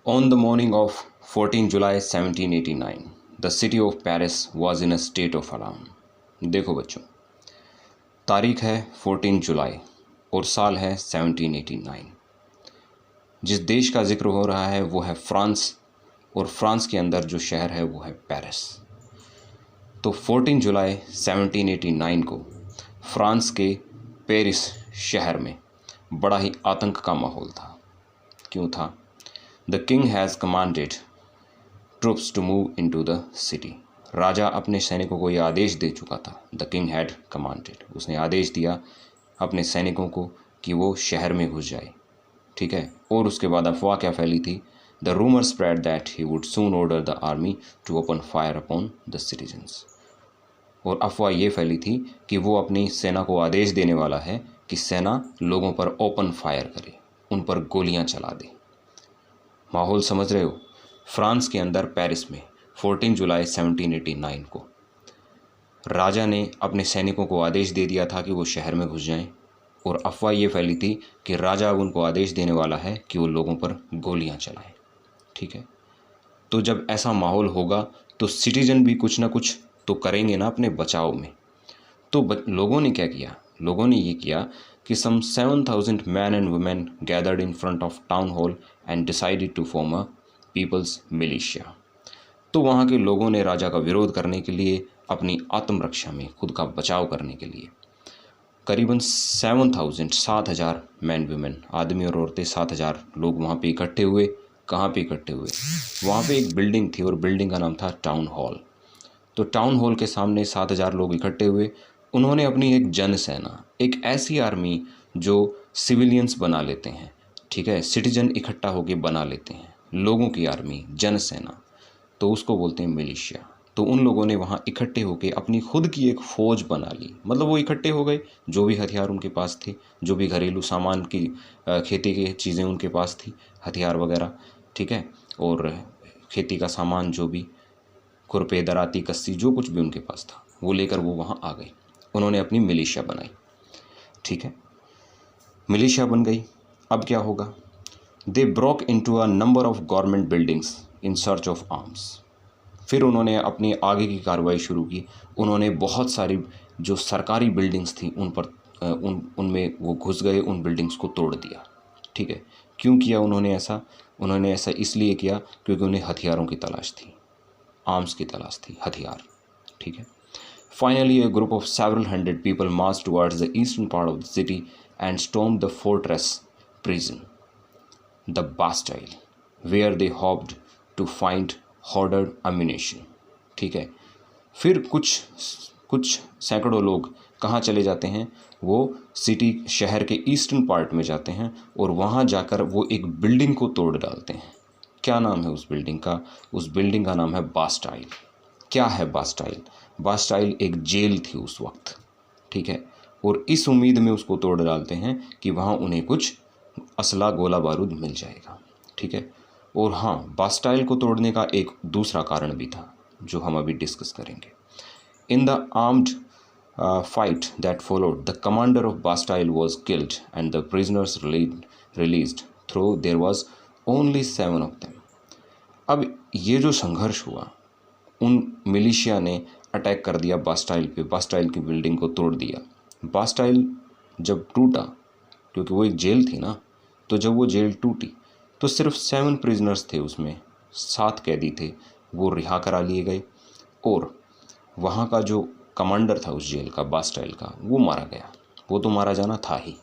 On the morning of 14 July 1789, the city of Paris was in a state of alarm. देखो बच्चों, तारीख है 14 जुलाई और साल है 1789। जिस देश का जिक्र हो रहा है वो है फ्रांस, और फ्रांस के अंदर जो शहर है वो है पेरिस। तो 14 जुलाई 1789 को फ्रांस के पेरिस शहर में बड़ा ही आतंक का माहौल था। क्यों था? The king has commanded troops to move into the city. राजा अपने सैनिकों को यह आदेश दे चुका था। द किंग हैड कमांडेड, उसने आदेश दिया अपने सैनिकों को कि वो शहर में घुस जाए। ठीक है। और उसके बाद अफवाह क्या फैली थी? The rumour spread that he would soon order the army to open fire upon the citizens. और अफवाह ये फैली थी कि वो अपनी सेना को आदेश देने वाला है कि सेना लोगों पर ओपन फायर करे, उन पर गोलियां चला दे। माहौल समझ रहे हो? फ्रांस के अंदर पेरिस में 14 जुलाई 1789 को राजा ने अपने सैनिकों को आदेश दे दिया था कि वो शहर में घुस जाएं, और अफवाह ये फैली थी कि राजा अब उनको आदेश देने वाला है कि वो लोगों पर गोलियां चलाएं। ठीक है। तो जब ऐसा माहौल होगा तो सिटीजन भी कुछ ना कुछ तो करेंगे ना अपने बचाव में। तो लोगों ने क्या किया? लोगों ने ये किया कि some 7,000 men and women gathered in front of town hall and decided to form a people's militia। तो वहाँ के लोगों ने राजा का विरोध करने के लिए, अपनी आत्मरक्षा में, खुद का बचाव करने के लिए करीबन 7,000 मैन वुमेन, आदमी और औरतें 7,000 लोग वहाँ पे इकट्ठे हुए। कहाँ पे इकट्ठे हुए? वहाँ पे एक बिल्डिंग थी और बिल्डिंग का नाम था टाउन हॉल। तो टाउन हॉल के सामने 7,000 लोग इकट्ठे हुए। उन्होंने अपनी एक जनसेना, एक ऐसी आर्मी जो सिविलियंस बना लेते हैं, ठीक है, सिटीजन इकट्ठा होकर बना लेते हैं, लोगों की आर्मी, जनसेना, तो उसको बोलते हैं मिलिशिया। तो उन लोगों ने वहाँ इकट्ठे होकर अपनी खुद की एक फ़ौज बना ली। मतलब वो इकट्ठे हो गए, जो भी हथियार उनके पास थे, जो भी घरेलू सामान की खेती की चीज़ें उनके पास थी, हथियार वगैरह, ठीक है, और खेती का सामान, जो भी खुरपे, दराती, कस्सी, जो कुछ भी उनके पास था, वो लेकर वो वहाँ आ गए। उन्होंने अपनी मिलिशिया बनाई। ठीक है, मिलिशिया बन गई। अब क्या होगा? They broke into a number of government buildings in search of arms. फिर उन्होंने अपनी आगे की कार्रवाई शुरू की। उन्होंने बहुत सारी जो सरकारी बिल्डिंग्स थी उन पर उनमें वो घुस गए, उन बिल्डिंग्स को तोड़ दिया। ठीक है। क्यों किया उन्होंने ऐसा? उन्होंने ऐसा इसलिए किया क्योंकि उन्हें हथियारों की तलाश थी, आर्म्स की तलाश थी, हथियार। ठीक है। Finally, a group of several hundred people marched towards the eastern part of the city and stormed the fortress prison, the Bastille, where they hoped to find hoarded ammunition। ठीक है। फिर कुछ सैकड़ों लोग कहाँ चले जाते हैं? वो सिटी, शहर के ईस्टर्न पार्ट में जाते हैं और वहाँ जाकर वो एक बिल्डिंग को तोड़ डालते हैं। क्या नाम है उस बिल्डिंग का? उस बिल्डिंग का नाम है बास्टाइल। क्या है बास्टाइल? बास्टाइल एक जेल थी उस वक्त। ठीक है। और इस उम्मीद में उसको तोड़ डालते हैं कि वहाँ उन्हें कुछ असला, गोला बारूद मिल जाएगा। ठीक है। और हाँ, बास्टाइल को तोड़ने का एक दूसरा कारण भी था जो हम अभी डिस्कस करेंगे। In the armed fight that followed, the commander of Bastille was killed and the prisoners released through there was only 7 of them. अब ये जो संघर्ष हुआ, उन मिलिशिया ने अटैक कर दिया बास्टाइल पे, बास्टाइल की बिल्डिंग को तोड़ दिया। बास्टाइल जब टूटा, क्योंकि वो एक जेल थी ना, तो जब वो जेल टूटी तो सिर्फ 7 प्रिजनर्स थे उसमें, 7 कैदी थे, वो रिहा करा लिए गए। और वहाँ का जो कमांडर था उस जेल का, बास्टाइल का, वो मारा गया। वो तो मारा जाना था ही,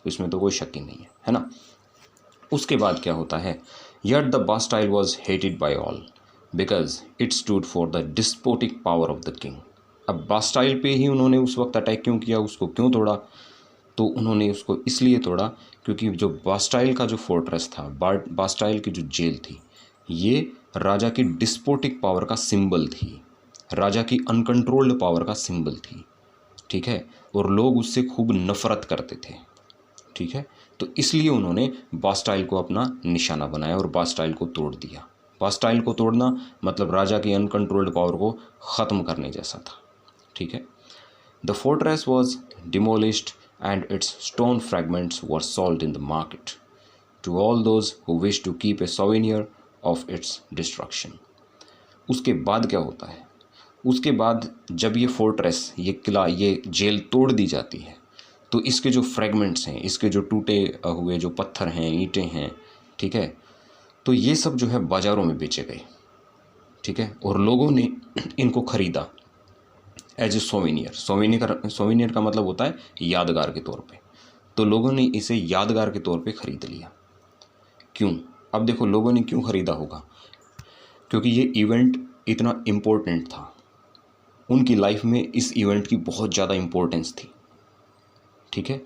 इसमें तो कोई शक ही नहीं है ना। उसके बाद क्या होता है? Yet the Bastille was hated by all because it stood for the despotic power of the king। अब बास्टाइल पे ही उन्होंने उस वक्त अटैक क्यों किया, उसको क्यों तोड़ा? तो उन्होंने उसको इसलिए तोड़ा क्योंकि जो बास्टाइल का जो फोर्ट्रेस था, बास्टाइल की जो जेल थी, ये राजा की डिस्पोटिक पावर का सिंबल थी, राजा की अनकंट्रोल्ड पावर का सिंबल थी। ठीक है। और लोग उससे खूब नफरत करते थे। ठीक है। तो इसलिए उन्होंने बास्टाइल को अपना निशाना बनाया और बास्टाइल को तोड़ दिया। बास्टाइल को तोड़ना मतलब राजा की अनकंट्रोल्ड पावर को ख़त्म करने जैसा था। ठीक है। The fortress was demolished and its stone fragments were sold in the market to all those who wish to keep a souvenir of its destruction. उसके बाद क्या होता है, उसके बाद जब ये फोर्ट्रेस, ये किला, ये जेल तोड़ दी जाती है तो इसके जो फ्रेगमेंट्स हैं, इसके जो टूटे हुए जो पत्थर हैं, ईंटें हैं, ठीक है, तो ये सब जो है बाज़ारों में बेचे गए, ठीक है, और लोगों ने इनको ख़रीदा एज ए सोवेनियर। सोवेनियर का मतलब होता है यादगार के तौर पे। तो लोगों ने इसे यादगार के तौर पे ख़रीद लिया। क्यों? अब देखो लोगों ने क्यों ख़रीदा होगा, क्योंकि ये इवेंट इतना इम्पोर्टेंट था, उनकी लाइफ में इस इवेंट की बहुत ज़्यादा इम्पोर्टेंस थी, ठीक है,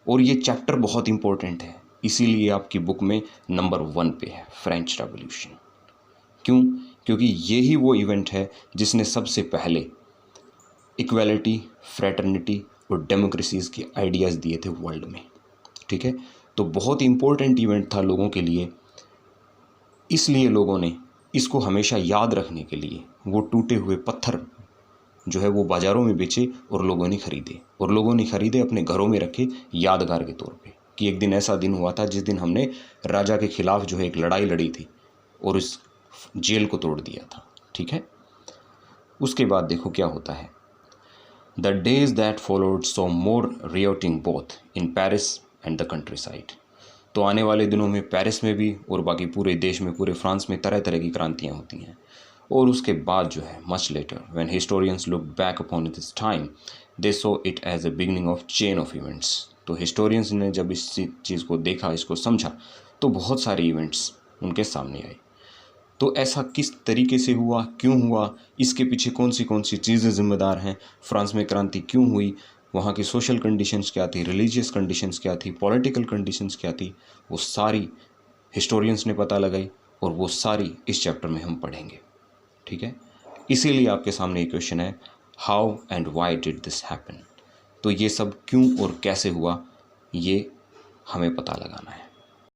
और ये चैप्टर बहुत इम्पोर्टेंट है, इसीलिए आपकी बुक में नंबर 1 पे है फ्रेंच रेवोल्यूशन। क्यों? क्योंकि ये ही वो इवेंट है जिसने सबसे पहले इक्वालिटी, फ्रेटर्निटी और डेमोक्रेसीज़ के आइडियाज़ दिए थे वर्ल्ड में, ठीक है। तो बहुत इम्पोर्टेंट इवेंट था लोगों के लिए, इसलिए लोगों ने इसको हमेशा याद रखने के लिए वो टूटे हुए पत्थर जो है वो बाज़ारों में बेचे और लोगों ने ख़रीदे, अपने घरों में रखे यादगार के तौर पे कि एक दिन ऐसा दिन हुआ था जिस दिन हमने राजा के ख़िलाफ़ जो है एक लड़ाई लड़ी थी और इस जेल को तोड़ दिया था, ठीक है। उसके बाद देखो क्या होता है। The days that followed saw more rioting both in Paris and the countryside. तो आने वाले दिनों में पेरिस में भी और बाकी पूरे देश में, पूरे फ्रांस में तरह तरह की क्रांतियाँ होती हैं। और उसके बाद जो है much later when historians look back upon this time they saw it as a beginning of chain of events. तो हिस्टोरियंस ने जब इस चीज़ को देखा, इसको समझा, तो बहुत सारे इवेंट्स उनके सामने आए। तो ऐसा किस तरीके से हुआ, क्यों हुआ, इसके पीछे कौन सी चीज़ें ज़िम्मेदार हैं, फ्रांस में क्रांति क्यों हुई, वहाँ की सोशल कंडीशंस क्या थी, रिलीजियस कंडीशंस क्या थी, पॉलिटिकल कंडीशंस क्या थी, वो सारी हिस्टोरियंस ने पता लगाई और वो सारी इस चैप्टर में हम पढ़ेंगे, ठीक है। इसीलिए आपके सामने एक क्वेश्चन है, how and why did this happen. तो ये सब क्यों और कैसे हुआ, ये हमें पता लगाना है।